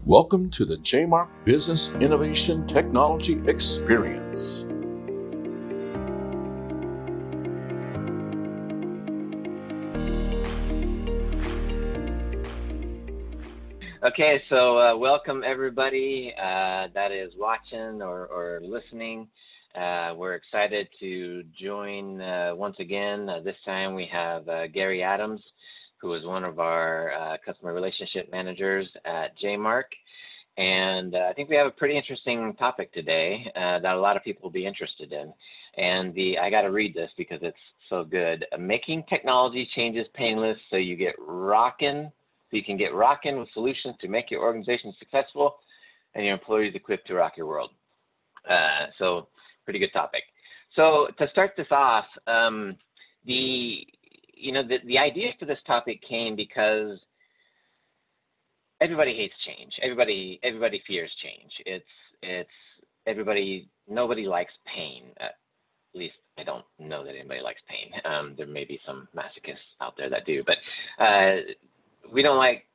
Welcome to the JMark Business Innovation Technology Experience. Okay, so welcome everybody that is watching or listening. We're excited to join once again. This time we have Gary Adams, who is one of our customer relationship managers at JMark. And I think we have a pretty interesting topic today that a lot of people will be interested in. And I got to read this because it's so good. Making technology changes painless so you get rocking. So you can get rocking with solutions to make your organization successful and your employees equipped to rock your world. So pretty good topic. So to start this off, the idea for this topic came because everybody hates change. Everybody fears change. Nobody likes pain. At least I don't know that anybody likes pain. There may be some masochists out there that do, but we don't like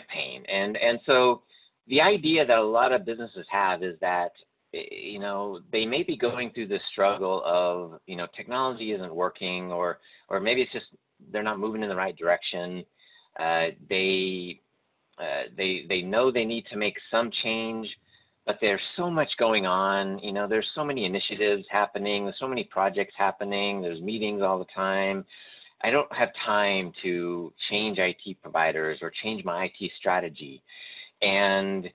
pain. And so the idea that a lot of businesses have is that, they may be going through this struggle of, technology isn't working, or maybe it's just they're not moving in the right direction. They know they need to make some change, but there's so much going on. There's so many initiatives happening. There's so many projects happening. There's meetings all the time. I don't have time to change IT providers or change my IT strategy. And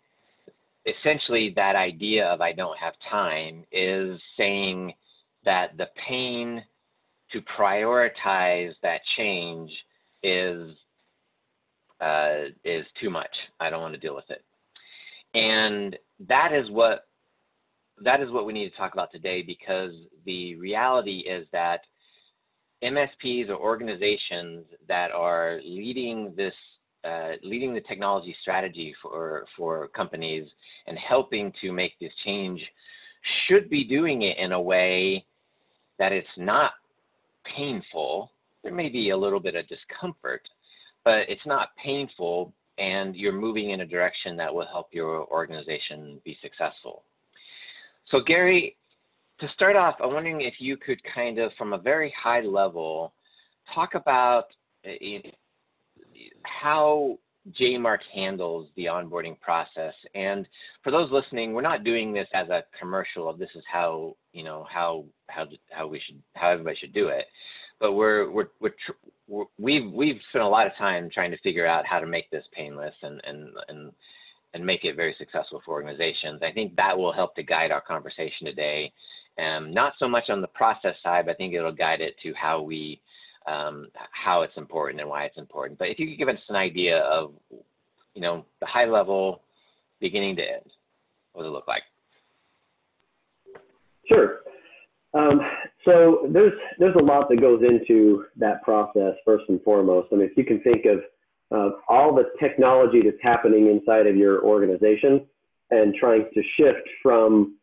essentially that idea of I don't have time is saying that the pain to prioritize that change is too much. I don't want to deal with it. And that is what we need to talk about today, because the reality is that MSPs or organizations that are leading the technology strategy for companies and helping to make this change should be doing it in a way that it's not painful. There may be a little bit of discomfort, but it's not painful, and you're moving in a direction that will help your organization be successful. So Gary, to start off, I'm wondering if you could kind of, from a very high level, talk about how JMark handles the onboarding process. And for those listening, we're not doing this as a commercial of this is how everybody should do it. But we've spent a lot of time trying to figure out how to make this painless and make it very successful for organizations. I think that will help to guide our conversation today. Not so much on the process side, but I think it'll guide it to how it's important and why it's important. But if you could give us an idea of, the high level, beginning to end, what does it look like? Sure. So there's a lot that goes into that process, first and foremost. I mean, if you can think of all the technology that's happening inside of your organization and trying to shift from,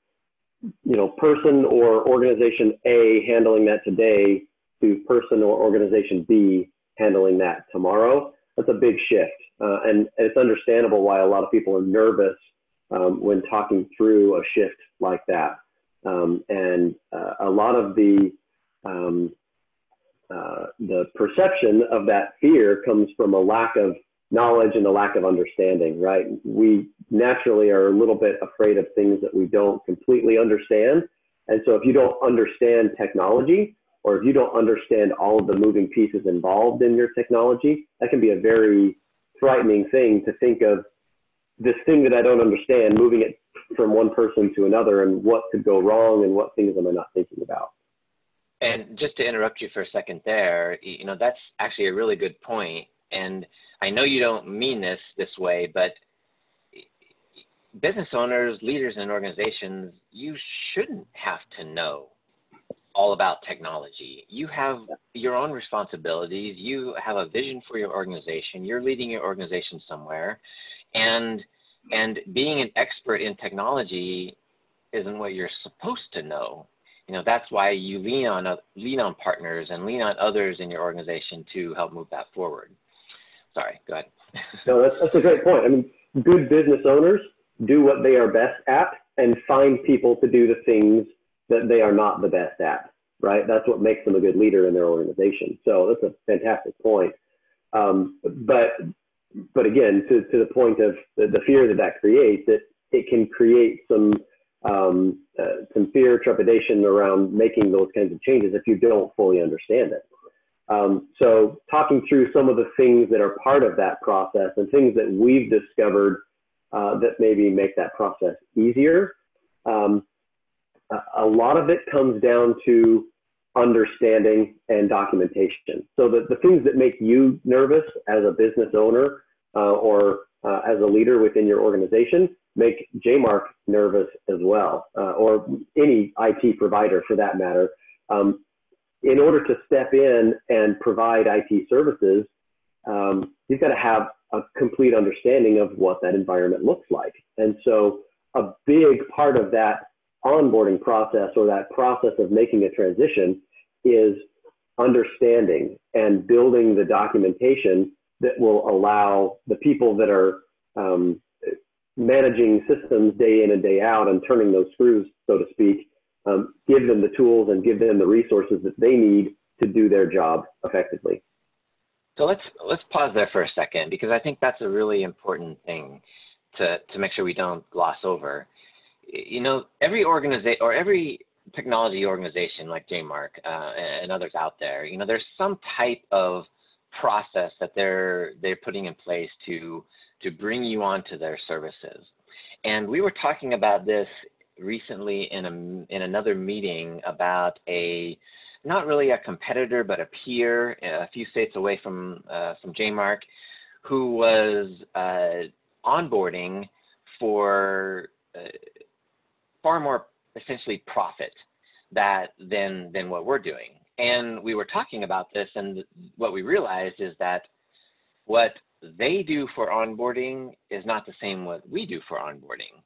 person or organization A handling that today to person or organization B handling that tomorrow, that's a big shift. And it's understandable why a lot of people are nervous when talking through a shift like that. And a lot of the perception of that fear comes from a lack of knowledge and a lack of understanding, right? We naturally are a little bit afraid of things that we don't completely understand. And so if you don't understand technology, or if you don't understand all of the moving pieces involved in your technology, that can be a very frightening thing to think of, this thing that I don't understand, moving it from one person to another, and what could go wrong and what things am I not thinking about. And just to interrupt you for a second there, that's actually a really good point. And I know you don't mean this way, but business owners, leaders in organizations, you shouldn't have to know all about technology. You have your own responsibilities. You have a vision for your organization. You're leading your organization somewhere, and being an expert in technology isn't what you're supposed to know. That's why you lean on partners and lean on others in your organization to help move that forward. Sorry, go ahead. No, that's a great point. I mean, good business owners do what they are best at and find people to do the things that they are not the best at, right? That's what makes them a good leader in their organization. So that's a fantastic point. But again, to the point of the fear that creates, it can create some fear, trepidation around making those kinds of changes if you don't fully understand it. So talking through some of the things that are part of that process and things that we've discovered that maybe make that process easier. A lot of it comes down to understanding and documentation. So the things that make you nervous as a business owner or as a leader within your organization make JMark nervous as well, or any IT provider for that matter. In order to step in and provide IT services, you've got to have a complete understanding of what that environment looks like. And so a big part of that onboarding process or that process of making a transition is understanding and building the documentation that will allow the people that are managing systems day in and day out and turning those screws, so to speak, give them the tools and give them the resources that they need to do their job effectively. So let's pause there for a second, because I think that's a really important thing to make sure we don't gloss over. You know, every organization or every technology organization like JMark and others out there, you know, there's some type of process that they're putting in place to bring you onto their services. And we were talking about this recently in another meeting about not really a competitor, but a peer a few states away from JMark, who was onboarding for far more essentially profit than what we're doing. And we were talking about this, and what we realized is that what they do for onboarding is not the same what we do for onboarding.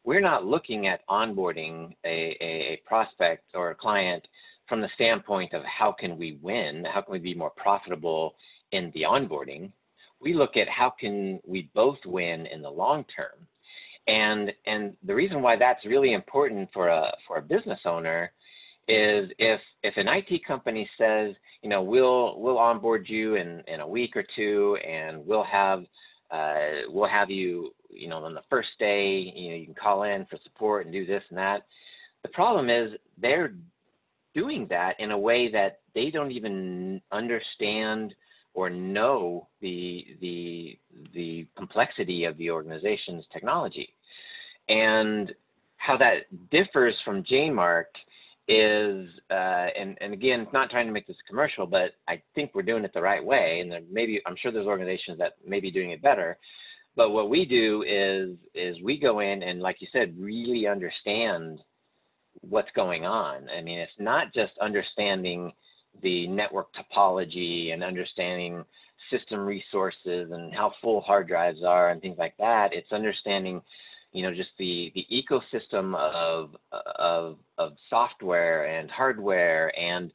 We're not looking at onboarding a prospect or a client from the standpoint of how can we win, how can we be more profitable in the onboarding. We look at how can we both win in the long term. And the reason why that's really important for a business owner is if an IT company says, you know, we'll onboard you in a week or two, and we'll have you, you know, on the first day, you know, you can call in for support and do this and that. The problem is they're doing that in a way that they don't even understand or know the complexity of the organization's technology. And how that differs from JMark is, and again, not trying to make this commercial, but I think we're doing it the right way. And I'm sure there's organizations that may be doing it better. But what we do is we go in and, like you said, really understand what's going on. I mean, it's not just understanding the network topology and understanding system resources and how full hard drives are and things like that. It's understanding, you know, just the ecosystem of software and hardware, and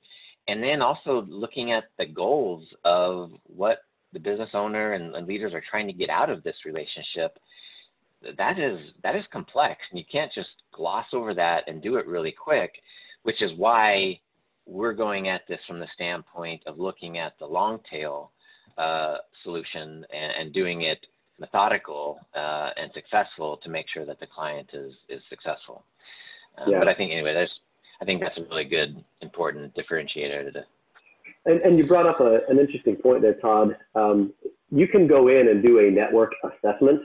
then also looking at the goals of what the business owner and leaders are trying to get out of this relationship. That is complex, and you can't just gloss over that and do it really quick, which is why we're going at this from the standpoint of looking at the long tail solution and doing it methodical and successful to make sure that the client is successul. Yeah. But I think anyway, I think that's a really good, important differentiator to. And you brought up an interesting point there, Todd. You can go in and do a network assessment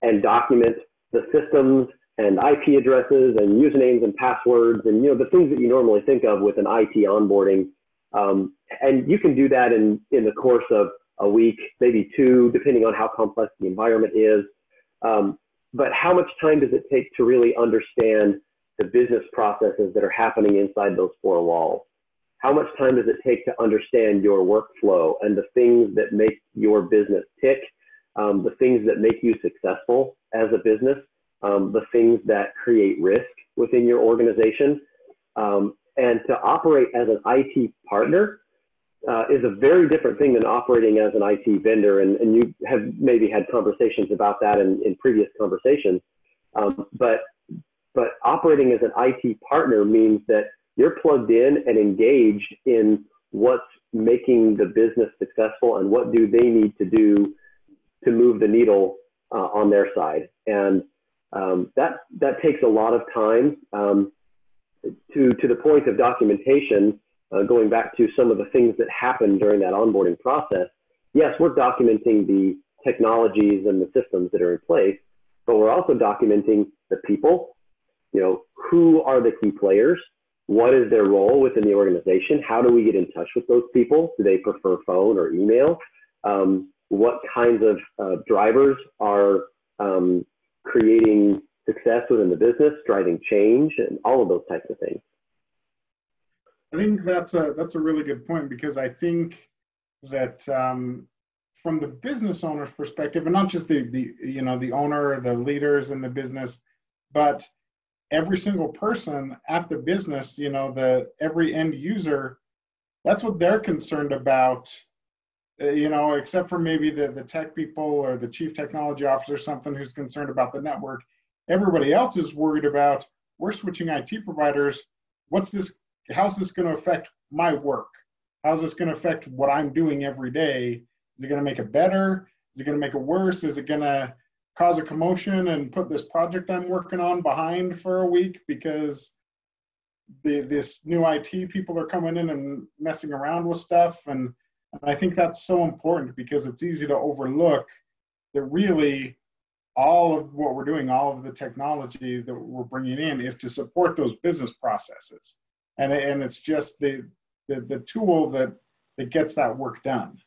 and document the systems and IP addresses and usernames and passwords and, you know, the things that you normally think of with an IT onboarding. And you can do that in the course of a week, maybe two, depending on how complex the environment is. But how much time does it take to really understand the business processes that are happening inside those four walls? How much time does it take to understand your workflow and the things that make your business tick, the things that make you successful as a business, the things that create risk within your organization? And to operate as an IT partner, is a very different thing than operating as an IT vendor. And you have maybe had conversations about that in previous conversations. But operating as an IT partner means that you're plugged in and engaged in what's making the business successful and what do they need to do to move the needle on their side. And that takes a lot of time. To the point of documentation, going back to some of the things that happen during that onboarding process, yes, we're documenting the technologies and the systems that are in place, but we're also documenting the people. Who are the key players? What is their role within the organization? How do we get in touch with those people? Do they prefer phone or email? What kinds of drivers are creating success within the business, driving change, and all of those types of things? I think that's a really good point, because I think that from the business owner's perspective, and not just the owner, the leaders in the business, but every single person at the business, every end user, that's what they're concerned about, except for maybe the tech people or the chief technology officer, something who's concerned about the network. Everybody else is worried about, we're switching IT providers. How's this going to affect my work? How's this going to affect what I'm doing every day? Is it going to make it better? Is it going to make it worse? Is it going to cause a commotion and put this project I'm working on behind for a week because this new IT people are coming in and messing around with stuff? And I think that's so important, because it's easy to overlook that really all of what we're doing, all of the technology that we're bringing in, is to support those business processes. And it's just the tool that gets that work done.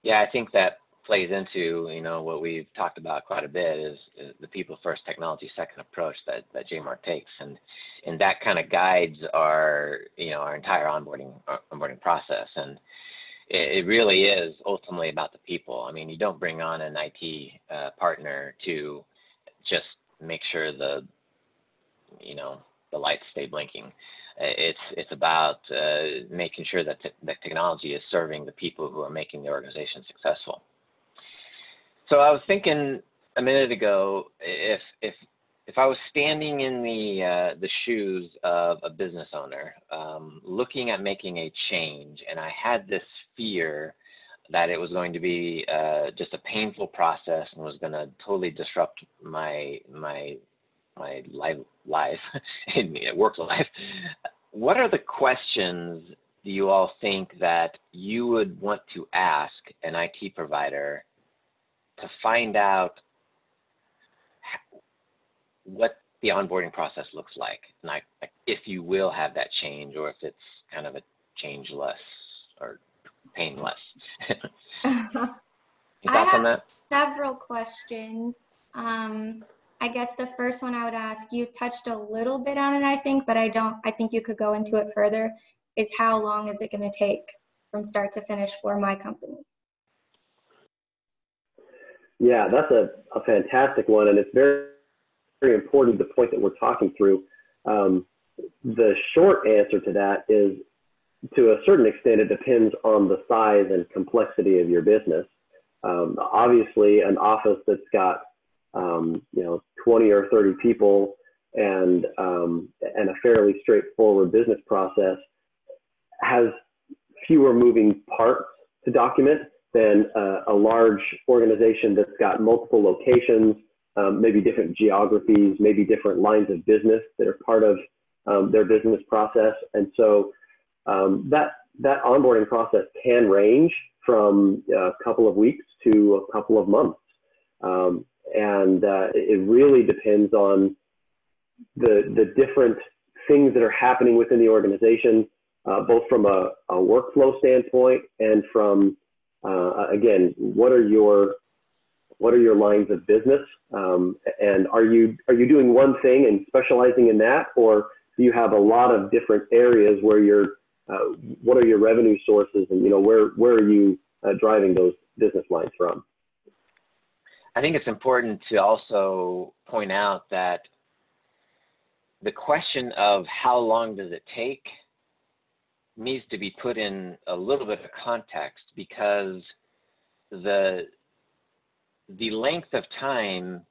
Yeah, I think that plays into what we've talked about quite a bit is the people first, technology second approach that JMark takes, and that kind of guides our our entire onboarding process. And it really is ultimately about the people. I mean, you don't bring on an IT partner to just make sure the lights stay blinking. It's about making sure that that technology is serving the people who are making the organization successful. So I was thinking a minute ago, if I was standing in the shoes of a business owner, looking at making a change, and I had this fear that it was going to be just a painful process and was going to totally disrupt my life, work life. What are the questions do you all think that you would want to ask an IT provider to find out what the onboarding process looks like, and if you will have that change, or if it's kind of a changeless or painless? I have several questions. I guess the first one I would ask, you touched a little bit on it, I think, but I think you could go into it further, is how long is it going to take from start to finish for my company? Yeah, that's a fantastic one, and it's very, very important, the point that we're talking through. The short answer to that is, to a certain extent, it depends on the size and complexity of your business. Obviously, an office that's got 20 or 30 people and a fairly straightforward business process has fewer moving parts to document than a large organization that's got multiple locations, maybe different geographies, maybe different lines of business that are part of their business process. And so that onboarding process can range from a couple of weeks to a couple of months. And it really depends on the different things that are happening within the organization, both from a workflow standpoint and from again, what are your lines of business, and are you doing one thing and specializing in that, or do you have a lot of different areas where you're what are your revenue sources, and where are you driving those business lines from? I think it's important to also point out that the question of how long does it take needs to be put in a little bit of context, because the length of time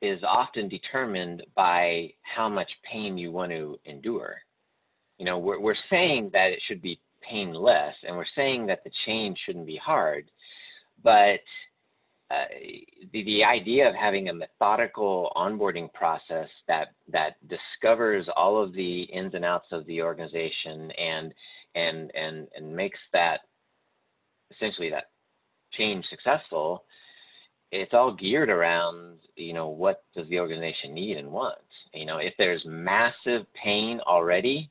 is often determined by how much pain you want to endure. You know, we're saying that it should be painless, and we're saying that the change shouldn't be hard, but the idea of having a methodical onboarding process that discovers all of the ins and outs of the organization and makes that, essentially, that change successful, it's all geared around, you know, what does the organization need and want. You know, if there's massive pain already,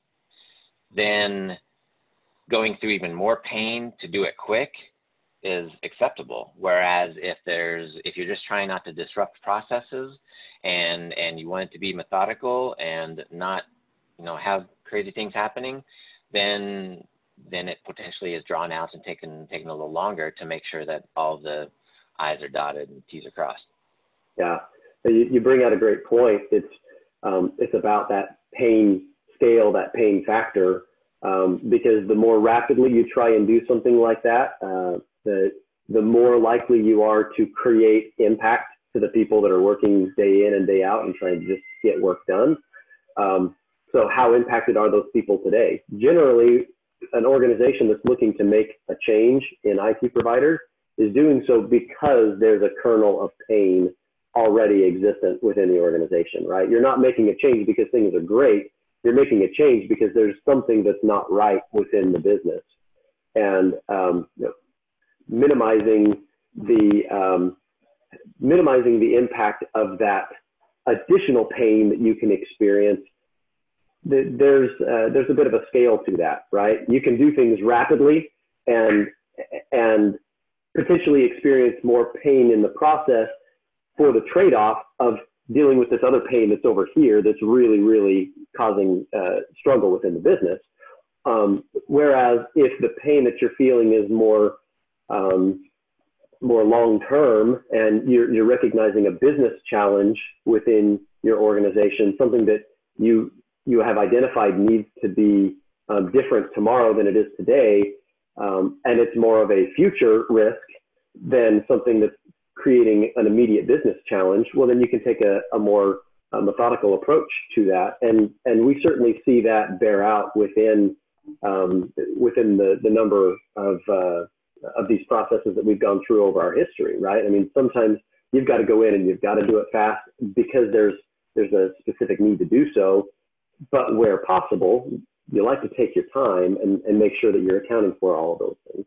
then going through even more pain to do it quick is acceptable. Whereas if you're just trying not to disrupt processes and you want it to be methodical and not, you know, have crazy things happening, then it potentially is drawn out and taken a little longer to make sure that all the I's are dotted and T's are crossed. Yeah, you bring out a great point. It's about that pain scale, that pain factor, because the more rapidly you try and do something like that, the more likely you are to create impact to the people that are working day in and day out and trying to just get work done. So how impacted are those people today? Generally, an organization that's looking to make a change in IT providers is doing so because there's a kernel of pain already existent within the organization, right? You're not making a change because things are great. You're making a change because there's something that's not right within the business. And minimizing the impact of that additional pain that you can experience, there's a bit of a scale to that, right? You can do things rapidly and potentially experience more pain in the process for the trade-off of dealing with this other pain that's over here that's really, really causing struggle within the business. Whereas if the pain that you're feeling is more long-term and you're recognizing a business challenge within your organization, something that you have identified needs to be different tomorrow than it is today, and it's more of a future risk than something that's creating an immediate business challenge, well, then you can take a more methodical approach to that. And we certainly see that bear out within the number of these processes that we've gone through over our history, right? I mean, sometimes you've got to go in and you've got to do it fast because there's a specific need to do so. But where possible, you like to take your time and make sure that you're accounting for all of those things.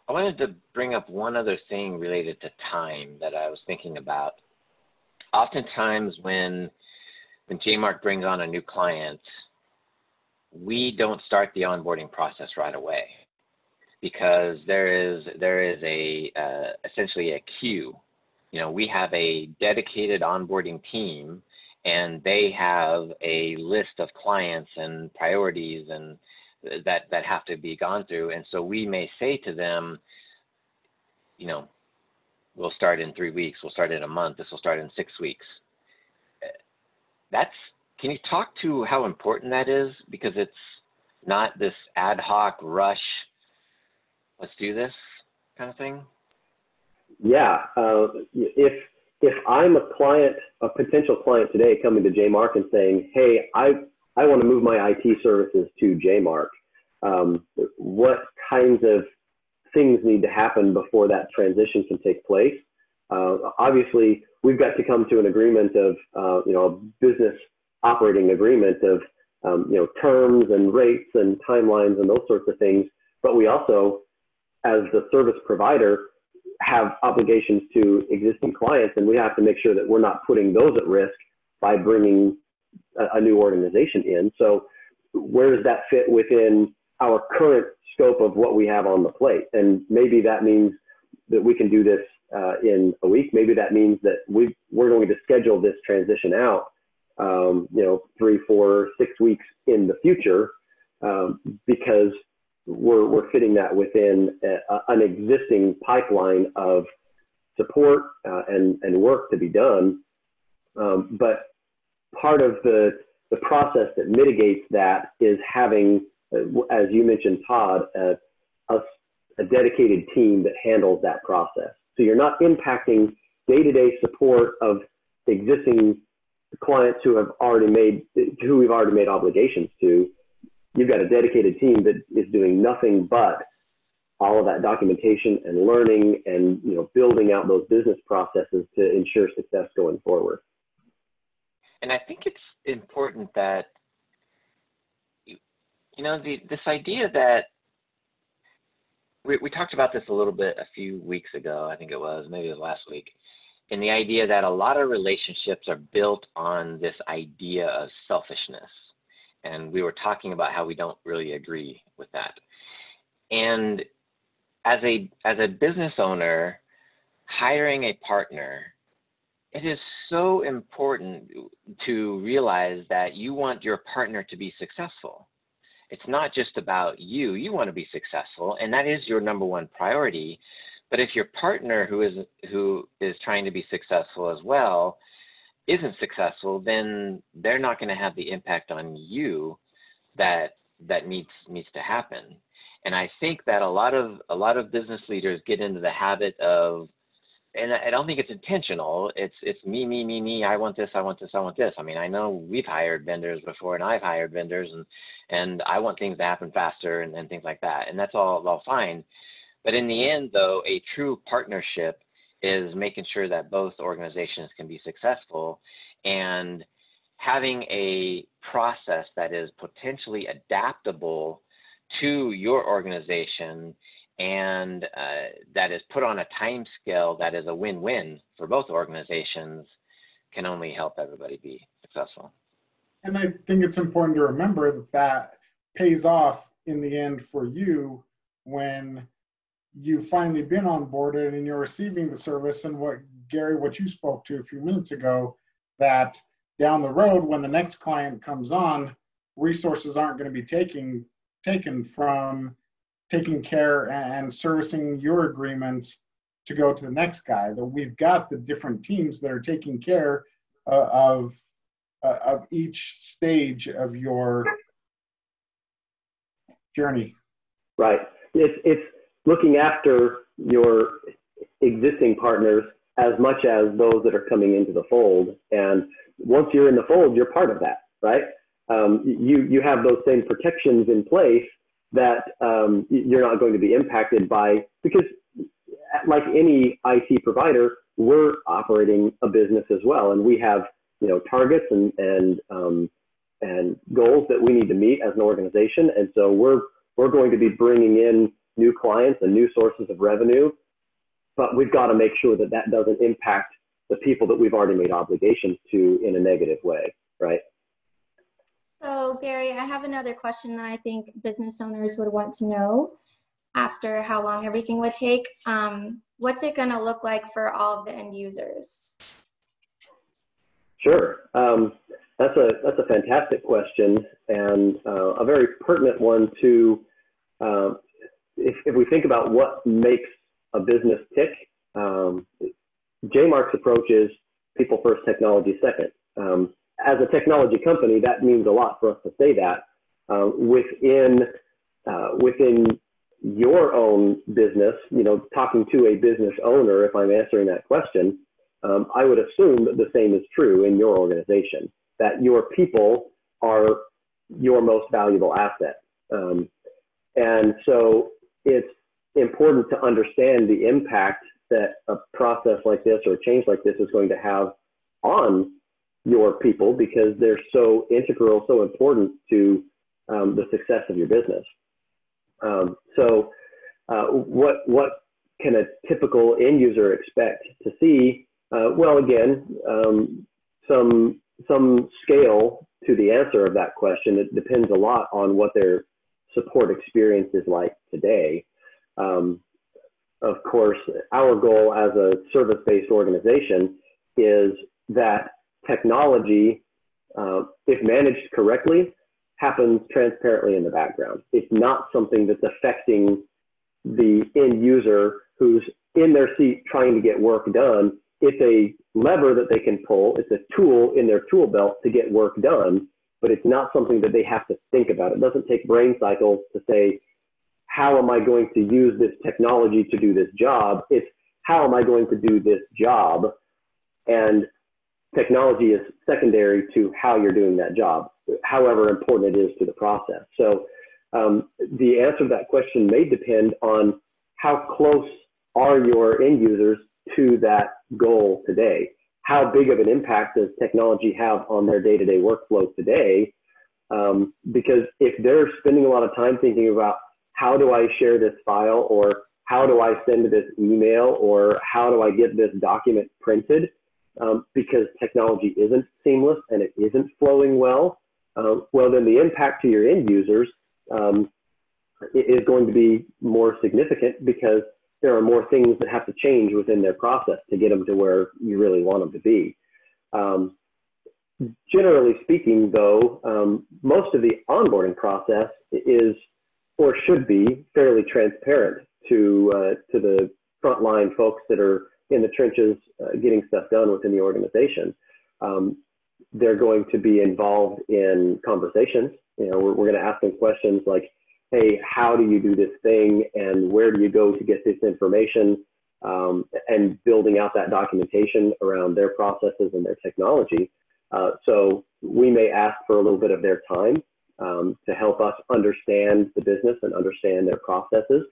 I wanted to bring up one other thing related to time that I was thinking about. Oftentimes when JMark brings on a new client, we don't start the onboarding process right away because there is essentially a queue. You know, we have a dedicated onboarding team, and they have a list of clients and priorities and that have to be gone through. And so we may say to them, you know, we'll start in 3 weeks, we'll start in a month, this will start in 6 weeks. Can you talk to how important that is? Because it's not this ad hoc rush, let's do this kind of thing. Yeah, if I'm a potential client today coming to JMark and saying, hey, I want to move my IT services to JMark, what kinds of things need to happen before that transition can take place? Obviously, we've got to come to an agreement of, a business operating agreement of, terms and rates and timelines and those sorts of things. But we also, as the service provider, have obligations to existing clients, and we have to make sure that we're not putting those at risk by bringing a new organization in. So where does that fit within our current scope of what we have on the plate? And maybe that means that we can do this in a week. Maybe that means that we're going to schedule this transition out, 3, 4, 6 weeks in the future, because we're fitting that within an existing pipeline of support and work to be done. But part of the process that mitigates that is having as you mentioned, Todd, a dedicated team that handles that process. So you're not impacting day-to-day support of existing clients who we've already made obligations to. You've got a dedicated team that is doing nothing but all of that documentation and learning and building out those business processes to ensure success going forward. And I think it's important that this idea that we talked about this a little bit a few weeks ago, I think it was, maybe it was last week, and the idea that a lot of relationships are built on this idea of selfishness. And we were talking about how we don't really agree with that. And as a business owner, hiring a partner, it is so important to realize that you want your partner to be successful. It's not just about you. You want to be successful, and that is your number one priority. But if your partner who is trying to be successful as well isn't successful, then they're not going to have the impact on you that needs to happen. And I think that a lot of business leaders get into the habit of, and I don't think it's intentional. It's me. I want this. I mean, I know we've hired vendors before, and I've hired vendors, and I want things to happen faster and things like that. And that's all fine. But in the end, though, a true partnership is making sure that both organizations can be successful, and having a process that is potentially adaptable to your organization and that is put on a time scale that is a win-win for both organizations can only help everybody be successful. And I think it's important to remember that pays off in the end for you when you've finally been onboarded and you're receiving the service. And what you spoke to a few minutes ago, that down the road, when the next client comes on, resources aren't going to be taken from taking care and servicing your agreement to go to the next guy. That we've got the different teams that are taking care of each stage of your journey. Right. It's looking after your existing partners as much as those that are coming into the fold. And once you're in the fold, you're part of that, right? You have those same protections in place that you're not going to be impacted by, because like any IT provider, we're operating a business as well, and we have targets and goals that we need to meet as an organization, and so we're going to be bringing in new clients and new sources of revenue, but we've got to make sure that that doesn't impact the people that we've already made obligations to in a negative way, right? So Gary, I have another question that I think business owners would want to know after how long everything would take. What's it going to look like for all of the end users? Sure. That's a fantastic question, and a very pertinent one to, if we think about what makes a business tick, J-Mark's approach is people first, technology second. As a technology company, that means a lot for us to say that. Within your own business, talking to a business owner, if I'm answering that question, I would assume that the same is true in your organization, that your people are your most valuable asset. And so it's important to understand the impact that a process like this or a change like this is going to have on your people, because they're so integral, so important to the success of your business. So what can a typical end user expect to see? Well, again, some scale to the answer of that question. It depends a lot on what their support experience is like today. Of course, our goal as a service-based organization is that technology, if managed correctly, happens transparently in the background. It's not something that's affecting the end user who's in their seat trying to get work done. It's a lever that they can pull. It's a tool in their tool belt to get work done. but it's not something that they have to think about. It doesn't take brain cycles to say, how am I going to use this technology to do this job? It's how am I going to do this job? And technology is secondary to how you're doing that job, however important it is to the process. So the answer to that question may depend on how close are your end users to that goal today. How big of an impact does technology have on their day-to-day workflow today? Because if they're spending a lot of time thinking about how do I share this file, or how do I send this email, or how do I get this document printed, because technology isn't seamless and it isn't flowing well, well, then the impact to your end users is going to be more significant, because there are more things that have to change within their process to get them to where you really want them to be. Generally speaking, though, most of the onboarding process is, or should be, fairly transparent to the frontline folks that are in the trenches getting stuff done within the organization. They're going to be involved in conversations. You know, we're going to ask them questions like, hey, how do you do this thing, and where do you go to get this information, and building out that documentation around their processes and their technology. So we may ask for a little bit of their time to help us understand the business and understand their processes.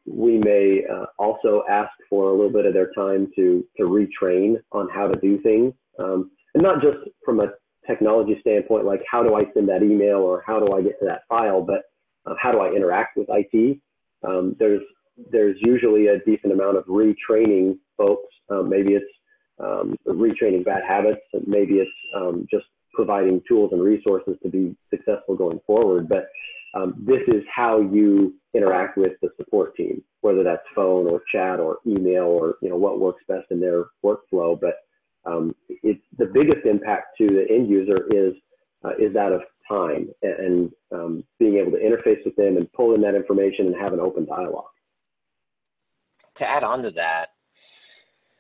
We may also ask for a little bit of their time to retrain on how to do things, and not just from a technology standpoint, like how do I send that email or how do I get to that file, but how do I interact with IT? There's usually a decent amount of retraining folks. Maybe it's retraining bad habits, and maybe it's just providing tools and resources to be successful going forward. But this is how you interact with the support team, whether that's phone or chat or email, or what works best in their workflow. But it's the biggest impact to the end user is that of time and being able to interface with them and pull in that information and have an open dialogue. To add on to that,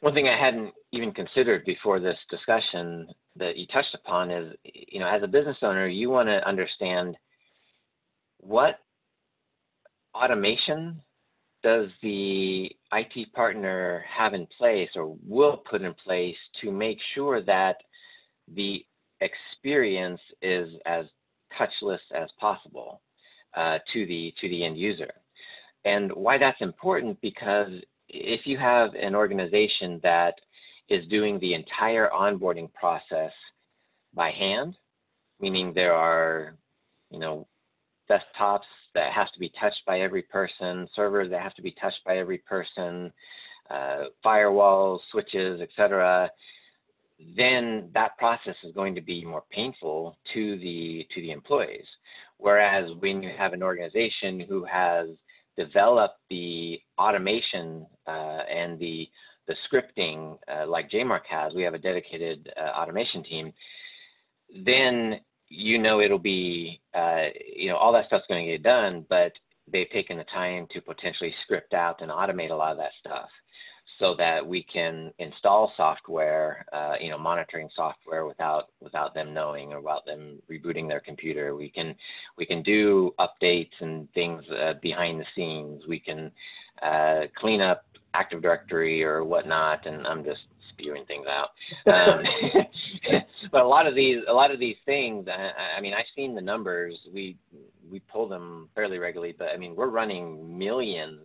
one thing I hadn't even considered before this discussion that you touched upon is, as a business owner, you want to understand what automation does the IT partner have in place or will put in place to make sure that the experience is as touchless as possible to the end user. And why that's important, because if you have an organization that is doing the entire onboarding process by hand, meaning there are, desktops that has to be touched by every person, servers that have to be touched by every person, firewalls, switches, etc., then that process is going to be more painful to the employees. Whereas when you have an organization who has developed the automation and the scripting like JMark has, we have a dedicated automation team, then it'll be, all that stuff's going to get done, but they've taken the time to potentially script out and automate a lot of that stuff so that we can install software, monitoring software without them knowing or without them rebooting their computer. We can do updates and things behind the scenes. We can clean up Active Directory or whatnot, and I'm just spewing things out. But a lot of these things, I've seen the numbers. We pull them fairly regularly, but we're running millions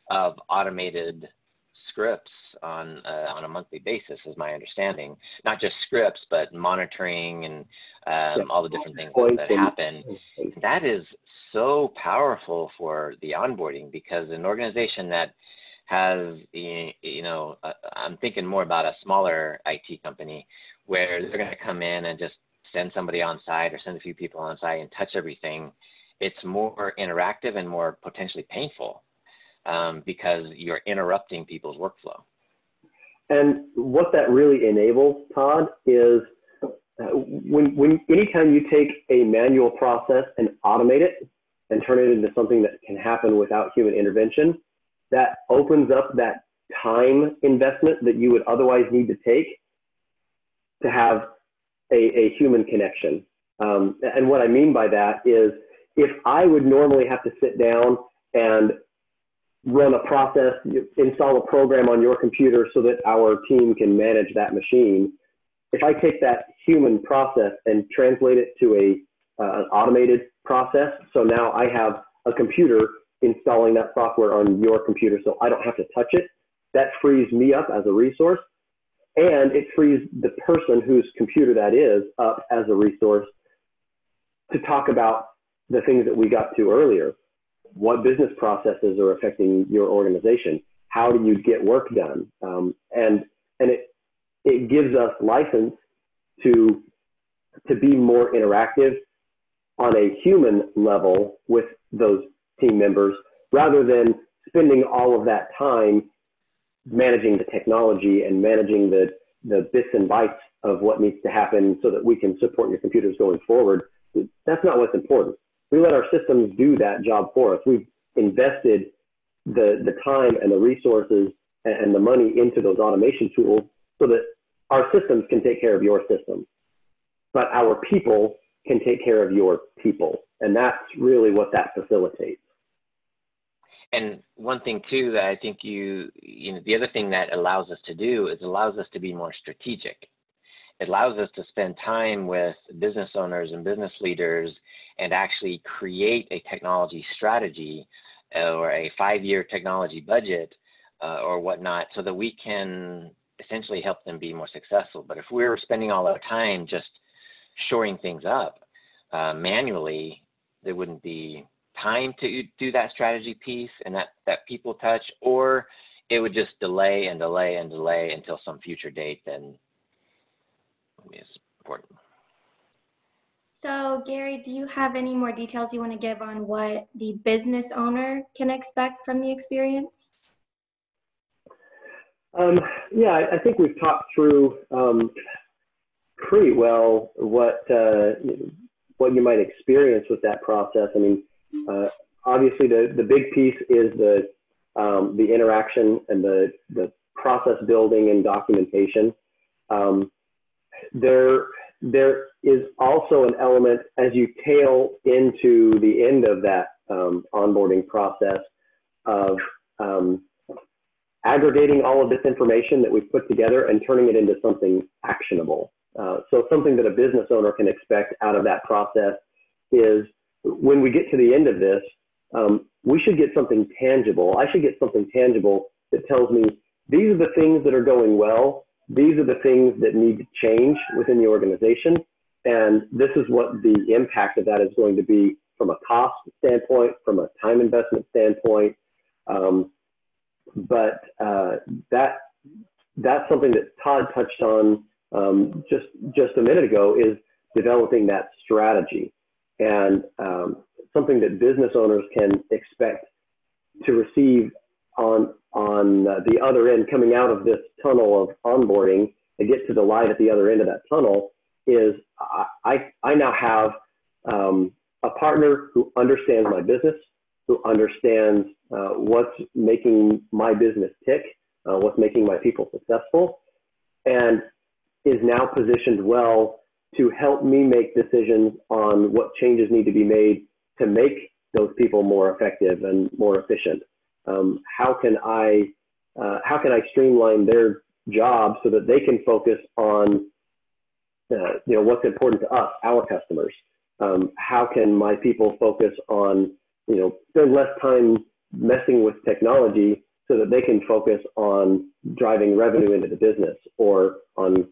of automated scripts on a monthly basis, is my understanding. Not just scripts, but monitoring and all the different things that happen. That is so powerful for the onboarding, because an organization that has, I'm thinking more about a smaller IT company where they're going to come in and just send somebody on site or send a few people on site and touch everything. It's more interactive and more potentially painful because you're interrupting people's workflow. And what that really enables, Todd, is anytime you take a manual process and automate it and turn it into something that can happen without human intervention, that opens up that time investment that you would otherwise need to take to have a human connection. And what I mean by that is, if I would normally have to sit down and run a process, install a program on your computer so that our team can manage that machine, if I take that human process and translate it to an automated process, so now I have a computer installing that software on your computer so I don't have to touch it, that frees me up as a resource, and it frees the person whose computer that is up as a resource to talk about the things that we got to earlier. What business processes are affecting your organization? How do you get work done? And it gives us license to be more interactive on a human level with those team members, rather than spending all of that time managing the technology and managing the bits and bytes of what needs to happen so that we can support your computers going forward. That's not what's important. We let our systems do that job for us. We've invested the time and the resources and the money into those automation tools so that our systems can take care of your systems, but our people can take care of your people. And that's really what that facilitates. And one thing too that I think the other thing that allows us to do is allows us to be more strategic. It allows us to spend time with business owners and business leaders and actually create a technology strategy or a 5-year technology budget or whatnot, so that we can essentially help them be more successful. But if we're spending all our time just shoring things up manually, there wouldn't be time to do that strategy piece and that people touch, or it would just delay and delay and delay until some future date. Then is important. So Gary, do you have any more details you want to give on what the business owner can expect from the experience? Yeah, I think we've talked through pretty well what you might experience with that process. I mean, obviously the big piece is the interaction and the process building and documentation. There is also an element as you tail into the end of that onboarding process of aggregating all of this information that we've put together and turning it into something actionable. So something that a business owner can expect out of that process is, when we get to the end of this, we should get something tangible. I should get something tangible that tells me these are the things that are going well. These are the things that need to change within the organization. And this is what the impact of that is going to be from a cost standpoint, from a time investment standpoint. But that's something that Todd touched on just a minute ago, is developing that strategy, and something that business owners can expect to receive on the other end, coming out of this tunnel of onboarding and get to the light at the other end of that tunnel, is I now have a partner who understands my business, who understands what's making my business tick, what's making my people successful, and is now positioned well to help me make decisions on what changes need to be made to make those people more effective and more efficient. How can I streamline their job so that they can focus on what's important to us, our customers? How can my people focus on spend less time messing with technology so that they can focus on driving revenue into the business, or on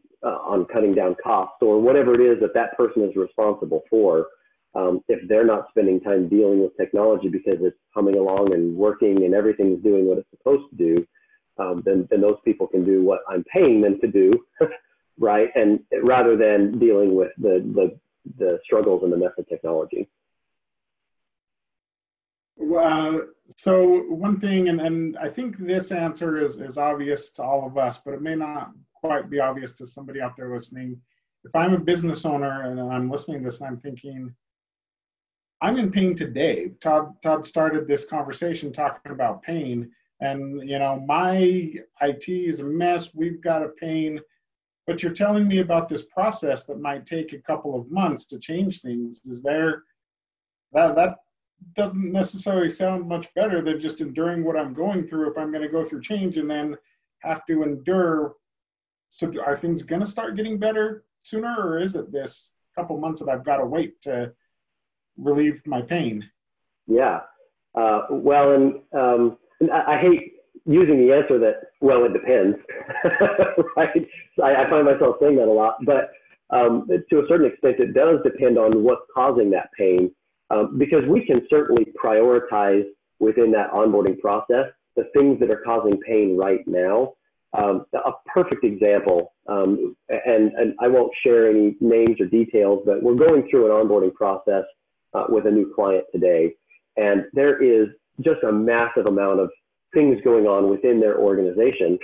cutting down costs, or whatever it is that person is responsible for. If they're not spending time dealing with technology because it's humming along and working and everything's doing what it's supposed to do, then those people can do what I'm paying them to do, right? And rather than dealing with the struggles and the mess of technology. So one thing, and I think this answer is obvious to all of us, but it may not quite be obvious to somebody out there listening. If I'm a business owner and I'm listening to this and I'm thinking, I'm in pain today. Todd started this conversation talking about pain, and my IT is a mess. We've got a pain. but you're telling me about this process that might take a couple of months to change things. Is there, that doesn't necessarily sound much better than just enduring what I'm going through if I'm going to go through change and then have to endure. So are things going to start getting better sooner, or is it this couple months that I've got to wait to relieve my pain? Yeah. Well, and I hate using the answer that, well, it depends, right? I find myself saying that a lot, but to a certain extent, it does depend on what's causing that pain, because we can certainly prioritize within that onboarding process the things that are causing pain right now. A perfect example, and I won't share any names or details, but we're going through an onboarding process with a new client today, and there is just a massive amount of things going on within their organization.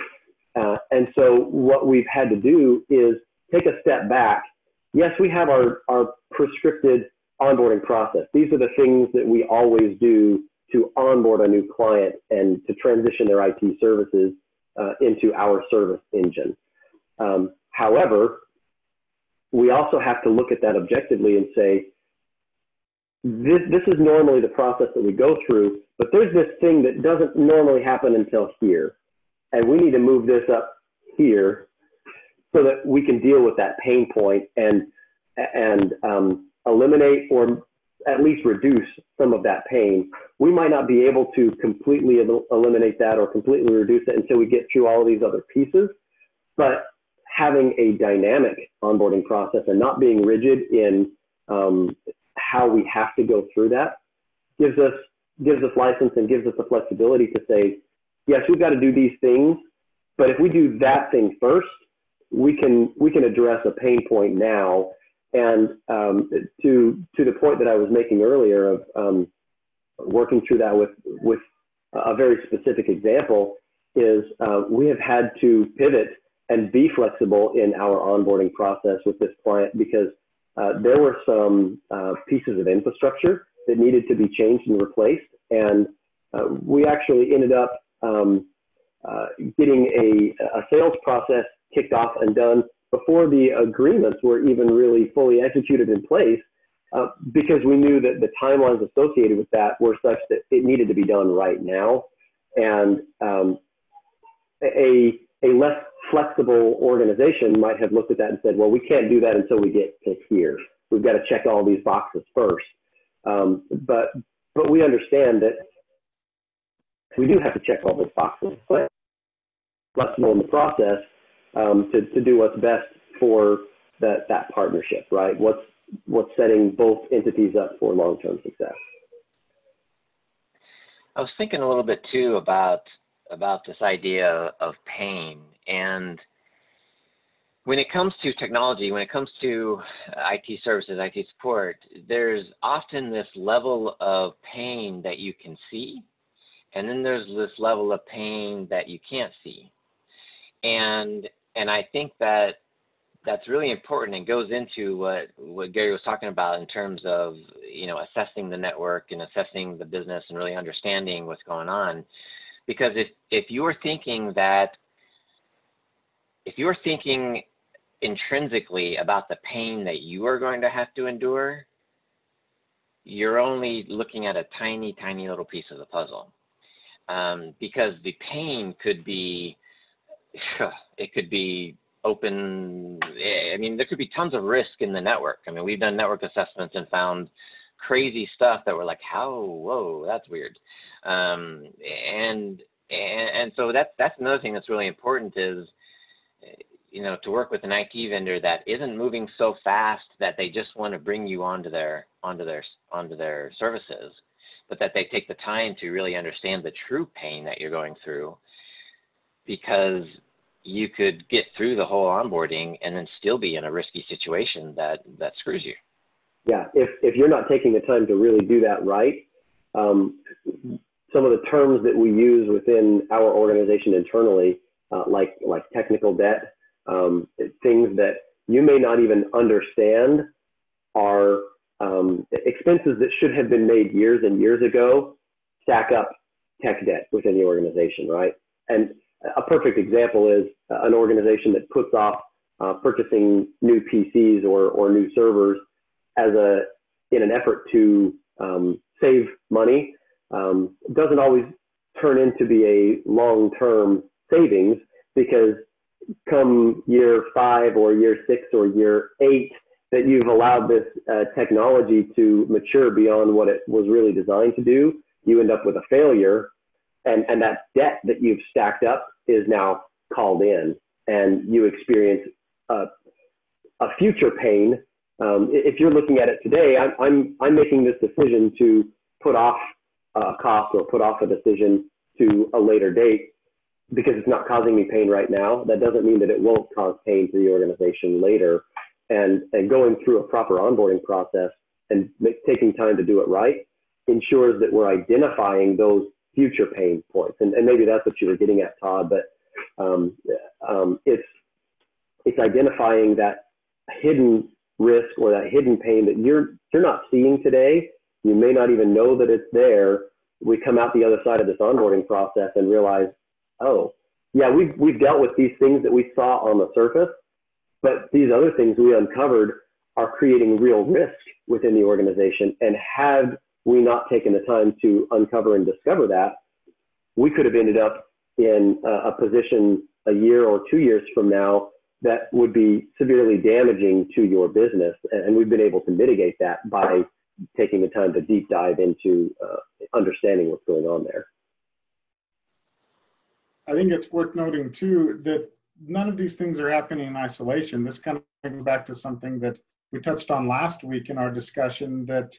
And so what we've had to do is take a step back. Yes, we have our prescripted onboarding process. These are the things that we always do to onboard a new client and to transition their IT services into our service engine. However, we also have to look at that objectively and say, this is normally the process that we go through, but there's this thing that doesn't normally happen until here. And we need to move this up here so that we can deal with that pain point and eliminate or at least reduce some of that pain. We might not be able to completely eliminate that or completely reduce it until we get through all of these other pieces, but having a dynamic onboarding process and not being rigid in how we have to go through that gives us license and gives us the flexibility to say, yes, we've got to do these things, but if we do that thing first, we can address a pain point now. And to the point that I was making earlier of working through that with a very specific example is we have had to pivot and be flexible in our onboarding process with this client because there were some pieces of infrastructure that needed to be changed and replaced. And we actually ended up getting a sales process kicked off and done before the agreements were even really fully executed in place, because we knew that the timelines associated with that were such that it needed to be done right now. And a less flexible organization might have looked at that and said, well, we can't do that until we get to here. We've got to check all these boxes first. But we understand that we do have to check all those boxes, but flexible in the process to do what's best for that partnership, right? What's setting both entities up for long-term success. I was thinking a little bit too about this idea of pain. And when it comes to technology, when it comes to IT services, IT support, there's often this level of pain that you can see, and then there's this level of pain that you can't see. And I think that that's really important and goes into what Gary was talking about in terms of, assessing the network and assessing the business and really understanding what's going on. Because if you're thinking intrinsically about the pain that you are going to have to endure, you're only looking at a tiny, tiny little piece of the puzzle. Because the pain could be, it could be open. I mean, there could be tons of risk in the network. I mean, we've done network assessments and found crazy stuff that we're like, whoa, that's weird. And so that's another thing that's really important is, to work with an IT vendor that isn't moving so fast that they just want to bring you onto their services, but that they take the time to really understand the true pain that you're going through, because you could get through the whole onboarding and then still be in a risky situation that screws you. Yeah, if you're not taking the time to really do that right, some of the terms that we use within our organization internally, like technical debt, things that you may not even understand are expenses that should have been made years and years ago, stack up tech debt within the organization, right? And a perfect example is an organization that puts off purchasing new PCs or new servers in an effort to save money, doesn't always turn into be a long-term savings, because come year 5 or year 6 or year 8, that you've allowed this technology to mature beyond what it was really designed to do, you end up with a failure, and that debt that you've stacked up is now called in, and you experience a future pain. If you're looking at it today, I'm making this decision to put off a cost or put off a decision to a later date because it's not causing me pain right now. That doesn't mean that it won't cause pain to the organization later. And going through a proper onboarding process and taking time to do it right ensures that we're identifying those future pain points. And maybe that's what you were getting at, Todd, but it's identifying that hidden risk or that hidden pain that you're not seeing today. You may not even know that it's there. We come out the other side of this onboarding process and realize, oh, yeah, we've dealt with these things that we saw on the surface, but these other things we uncovered are creating real risk within the organization. And had we not taken the time to uncover and discover that, we could have ended up in a position a year or 2 years from now that would be severely damaging to your business. And we've been able to mitigate that by taking the time to deep dive into understanding what's going on there. I think it's worth noting too that none of these things are happening in isolation. This kind of brings back to something that we touched on last week in our discussion, that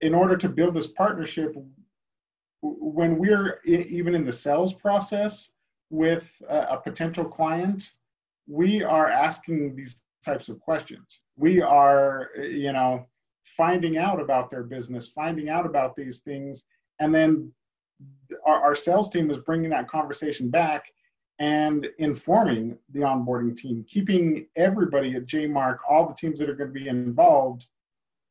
in order to build this partnership, when we're even in the sales process with a potential client, we are asking these types of questions. We are, finding out about their business, finding out about these things, and then our sales team is bringing that conversation back and informing the onboarding team, keeping everybody at JMark, all the teams that are going to be involved,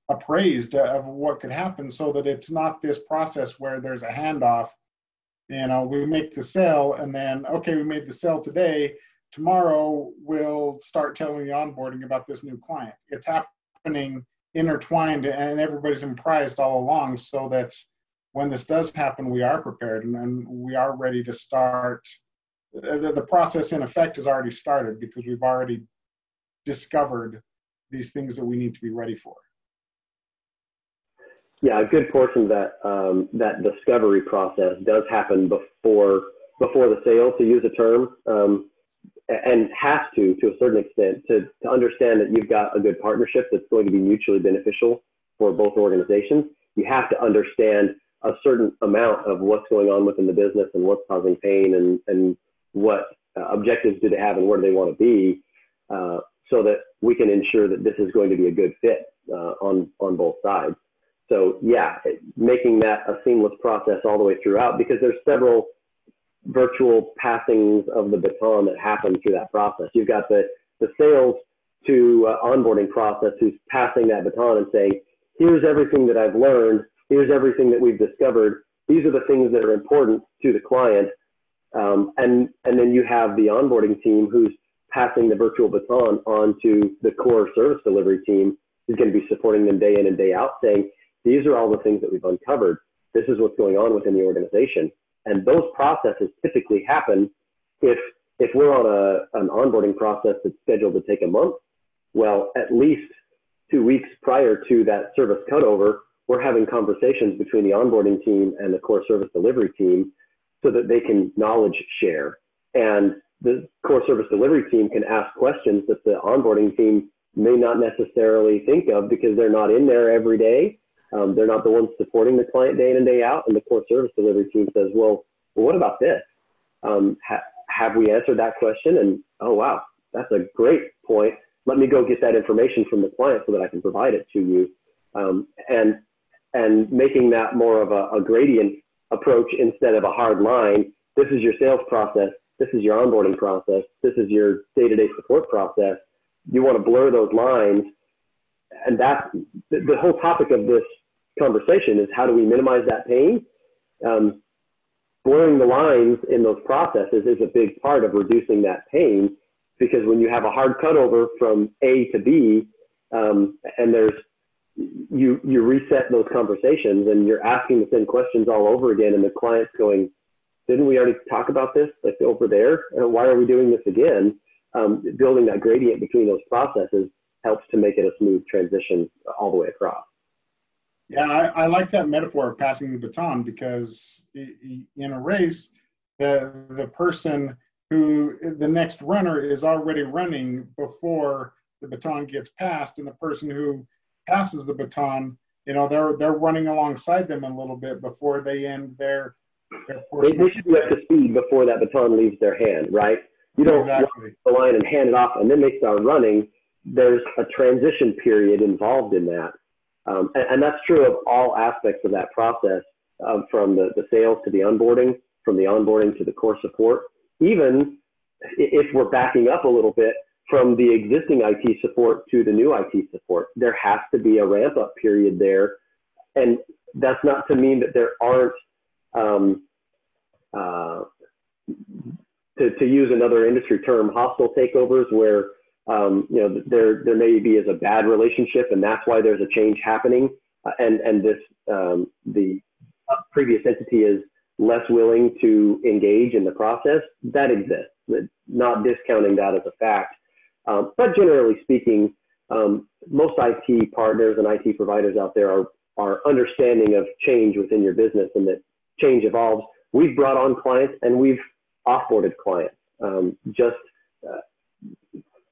appraised of what could happen, so that it's not this process where there's a handoff. We make the sale and then, okay, we made the sale today. Tomorrow we'll start telling the onboarding about this new client. It's happening intertwined and everybody's apprised all along, so that when this does happen, we are prepared and we are ready to start. The process in effect has already started because we've already discovered these things that we need to be ready for. Yeah, a good portion of that discovery process does happen before the sale, to use a term, and has to a certain extent, to understand that you've got a good partnership that's going to be mutually beneficial for both organizations. You have to understand a certain amount of what's going on within the business and what's causing pain and what objectives do they have and where do they want to be, so that we can ensure that this is going to be a good fit on both sides. So yeah, making that a seamless process all the way throughout, because there's several virtual passings of the baton that happen through that process. You've got the sales to onboarding process who's passing that baton and saying, here's everything that I've learned, here's everything that we've discovered, these are the things that are important to the client. And then you have the onboarding team who's passing the virtual baton on to the core service delivery team, who's going to be supporting them day in and day out, saying, these are all the things that we've uncovered. This is what's going on within the organization. And those processes typically happen if we're on an onboarding process that's scheduled to take a month. Well, at least 2 weeks prior to that service cutover, we're having conversations between the onboarding team and the core service delivery team so that they can knowledge share. And the core service delivery team can ask questions that the onboarding team may not necessarily think of because they're not in there every day. They're not the ones supporting the client day in and day out. And the core service delivery team says, well, what about this? Have we answered that question? And, oh, wow, that's a great point. Let me go get that information from the client so that I can provide it to you. And making that more of a gradient approach instead of a hard line. This is your sales process. This is your onboarding process. This is your day-to-day support process. You want to blur those lines. And that's the whole topic of this conversation, is how do we minimize that pain? Blurring the lines in those processes is a big part of reducing that pain, because when you have a hard cutover from A to B, and you reset those conversations and you're asking the same questions all over again, and the client's going, didn't we already talk about this, like over there? Why are we doing this again? Building that gradient between those processes helps to make it a smooth transition all the way across. Yeah, I like that metaphor of passing the baton, because in a race, the person who, the next runner is already running before the baton gets passed, and the person who passes the baton, you know, they're running alongside them a little bit before they end their portion. They should be up to speed before that baton leaves their hand, right? You don't exactly walk the line and hand it off and then they start running. There's a transition period involved in that. And that's true of all aspects of that process, from the sales to the onboarding, from the onboarding to the core support. Even if we're backing up a little bit, from the existing IT support to the new IT support, there has to be a ramp up period there. And that's not to mean that there aren't, to use another industry term, hostile takeovers where you know, there may be as a bad relationship, and that's why there's a change happening, and this the previous entity is less willing to engage in the process. That exists, not discounting that as a fact. But generally speaking, most IT partners and IT providers out there are understanding of change within your business, and that change evolves. We've brought on clients and we've offboarded clients, just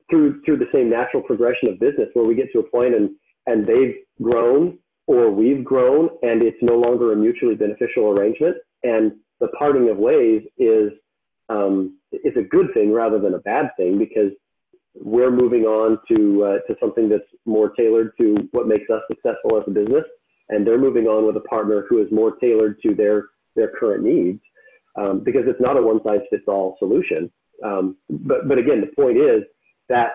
through the same natural progression of business, where we get to a point and they've grown or we've grown, and it's no longer a mutually beneficial arrangement. And the parting of ways is a good thing rather than a bad thing, because we're moving on to something that's more tailored to what makes us successful as a business, and they're moving on with a partner who is more tailored to their current needs, because it's not a one-size-fits-all solution. But again, the point is that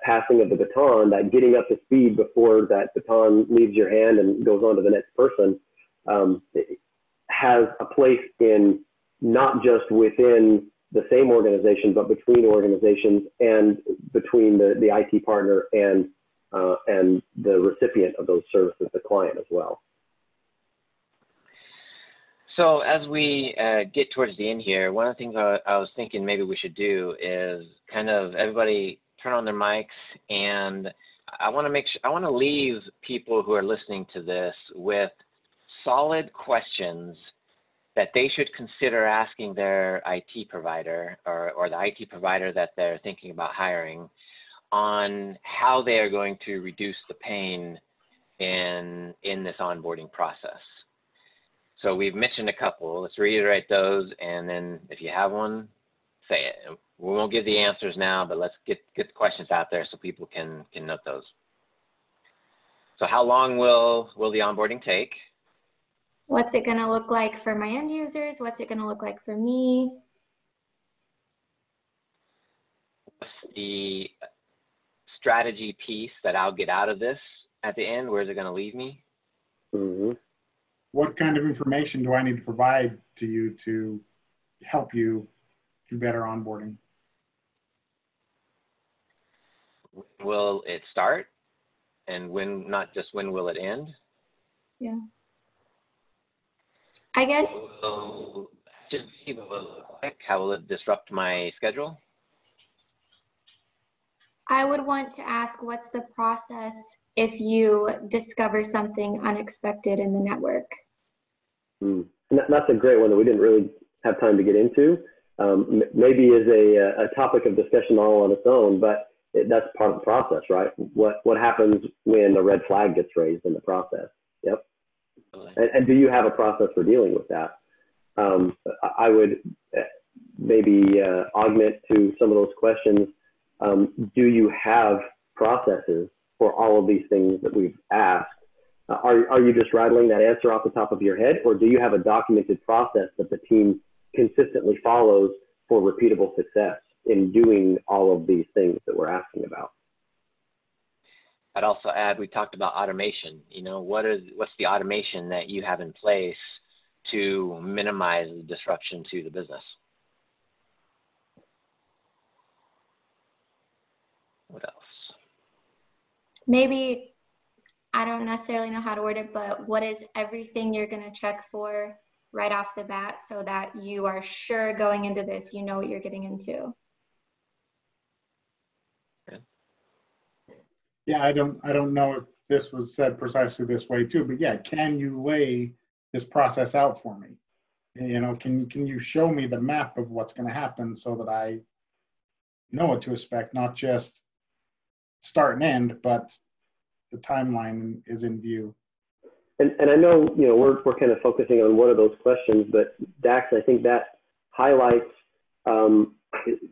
passing of the baton, that getting up to speed before that baton leaves your hand and goes on to the next person, has a place in not just within the same organization, but between organizations and between the IT partner and the recipient of those services, the client as well. So as we get towards the end here, one of the things I was thinking maybe we should do is kind of everybody turn on their mics, and I want to leave people who are listening to this with solid questions that they should consider asking their IT provider or the IT provider that they're thinking about hiring on how they are going to reduce the pain in this onboarding process. So we've mentioned a couple. Let's reiterate those, and then if you have one, say it. We won't give the answers now, but let's get the questions out there so people can note those. So how long will the onboarding take? What's it going to look like for my end users? What's it going to look like for me? What's the strategy piece that I'll get out of this at the end? Where's it going to leave me? Mm-hmm. What kind of information do I need to provide to you to help you do better onboarding? When will it start? And when, not just when will it end? Yeah. I guess. How will it disrupt my schedule? I would want to ask, what's the process if you discover something unexpected in the network? That's a great one that we didn't really have time to get into. Maybe is a topic of discussion all on its own, but that's part of the process, right? What happens when a red flag gets raised in the process? Yep. And do you have a process for dealing with that? I would maybe augment to some of those questions. Do you have processes for all of these things that we've asked? Are you just rattling that answer off the top of your head, or do you have a documented process that the team consistently follows for repeatable success in doing all of these things that we're asking about? I'd also add, we talked about automation. You know, what's the automation that you have in place to minimize the disruption to the business? What else? Maybe, I don't necessarily know how to word it, but what is everything you're going to check for right off the bat so that you are sure going into this, you know what you're getting into? Yeah, I don't know if this was said precisely this way too, but yeah, can you lay this process out for me? You know, can you show me the map of what's going to happen so that I know what to expect, not just start and end, but the timeline is in view. And I know, you know, we're kind of focusing on one of those questions, but Dax, I think that highlights,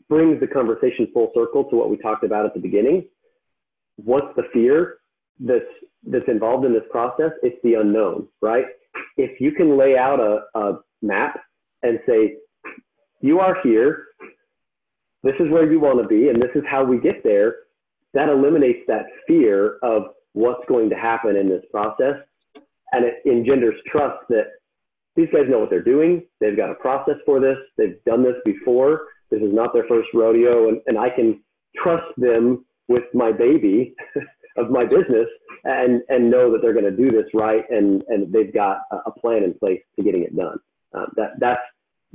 brings the conversation full circle to what we talked about at the beginning. What's the fear that's involved in this process? It's the unknown, right? If you can lay out a map and say, you are here, this is where you want to be, and this is how we get there, that eliminates that fear of what's going to happen in this process. And it engenders trust that these guys know what they're doing. They've got a process for this. They've done this before. This is not their first rodeo. And I can trust them with my baby of my business and know that they're going to do this right. And they've got a plan in place to getting it done.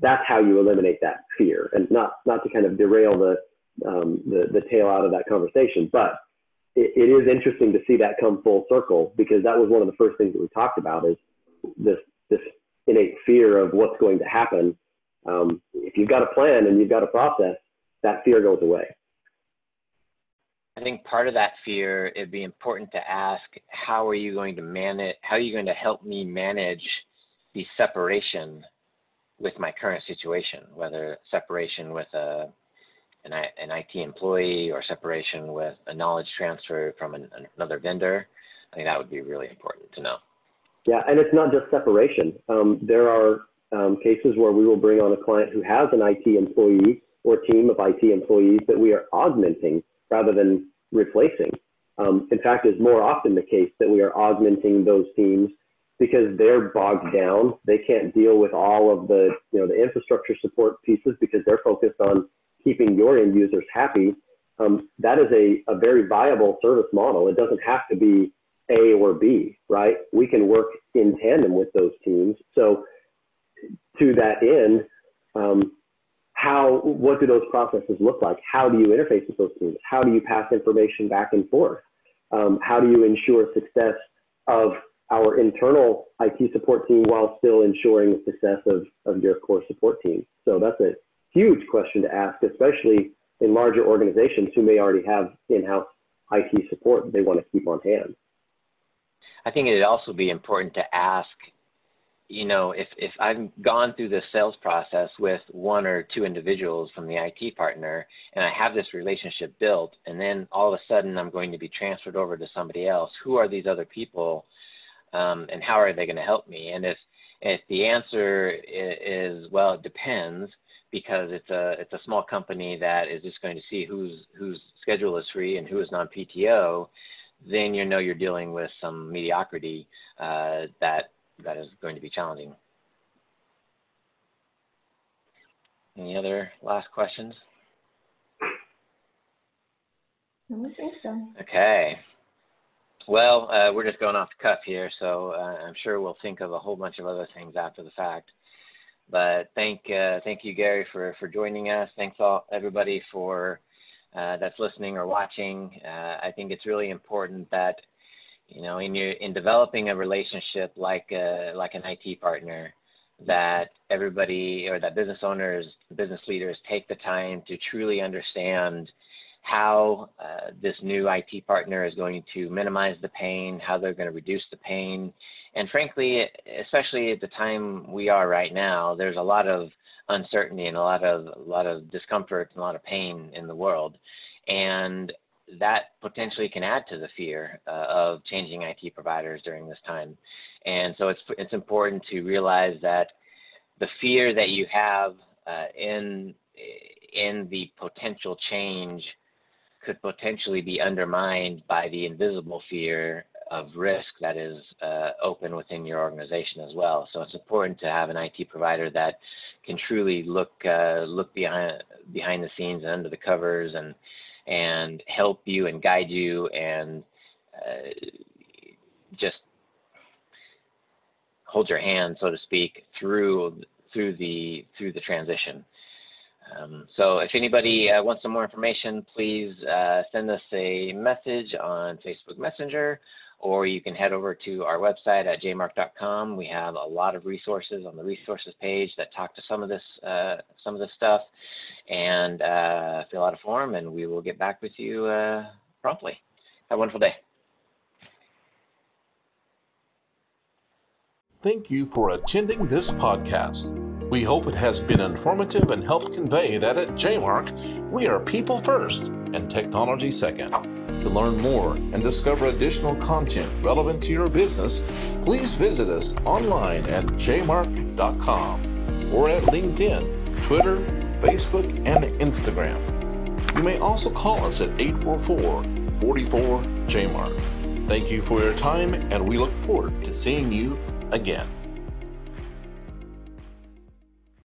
That's how you eliminate that fear, and not to kind of derail the tail out of that conversation. But it is interesting to see that come full circle, because that was one of the first things that we talked about, is this innate fear of what's going to happen. If you've got a plan and you've got a process, that fear goes away. I think part of that fear, it'd be important to ask, how are you going to help me manage the separation with my current situation, whether separation with an IT employee or separation with a knowledge transfer from another vendor. I think that would be really important to know. Yeah, and it's not just separation. There are cases where we will bring on a client who has an IT employee or team of IT employees that we are augmenting rather than replacing. In fact, it's more often the case that we are augmenting those teams because they're bogged down. They can't deal with all of the infrastructure support pieces because they're focused on keeping your end users happy. That is a very viable service model. It doesn't have to be A or B, right? We can work in tandem with those teams. So to that end, what do those processes look like? How do you interface with those teams? How do you pass information back and forth? How do you ensure success of our internal IT support team while still ensuring the success of your core support team? So that's a huge question to ask, especially in larger organizations who may already have in-house IT support they want to keep on hand. I think it'd also be important to ask, if I've gone through this sales process with one or two individuals from the IT partner and I have this relationship built, and then all of a sudden I'm going to be transferred over to somebody else, who are these other people and how are they going to help me? And if the answer is, well, it depends, because it's a small company that is just going to see whose schedule is free and who is non-PTO, then you're dealing with some mediocrity that is going to be challenging. Any other last questions? I don't think so. Okay. Well, we're just going off the cuff here, so I'm sure we'll think of a whole bunch of other things after the fact. But thank you, Gary, for joining us. Thanks everybody for that's listening or watching. I think it's really important that in developing a relationship like an IT partner, that everybody, or that business owners, business leaders, take the time to truly understand how this new IT partner is going to minimize the pain, how they're going to reduce the pain. And frankly, especially at the time we are right now, there's a lot of uncertainty and a lot of discomfort and a lot of pain in the world. And that potentially can add to the fear of changing IT providers during this time. And so it's important to realize that the fear that you have in the potential change could potentially be undermined by the invisible fear of risk that is open within your organization as well. So it's important to have an IT provider that can truly look behind the scenes and under the covers and and help you and guide you and just hold your hand, so to speak, through the transition. So if anybody wants some more information, please send us a message on Facebook Messenger, or you can head over to our website at jmark.com. We have a lot of resources on the resources page that talk to some of this stuff, and fill out a form, and we will get back with you promptly. Have a wonderful day. Thank you for attending this podcast. We hope it has been informative and helped convey that at JMark, we are people first and technology second. To learn more and discover additional content relevant to your business, please visit us online at jmark.com or at LinkedIn, Twitter, Facebook, and Instagram. You may also call us at 844-44-JMark. Thank you for your time, and we look forward to seeing you again.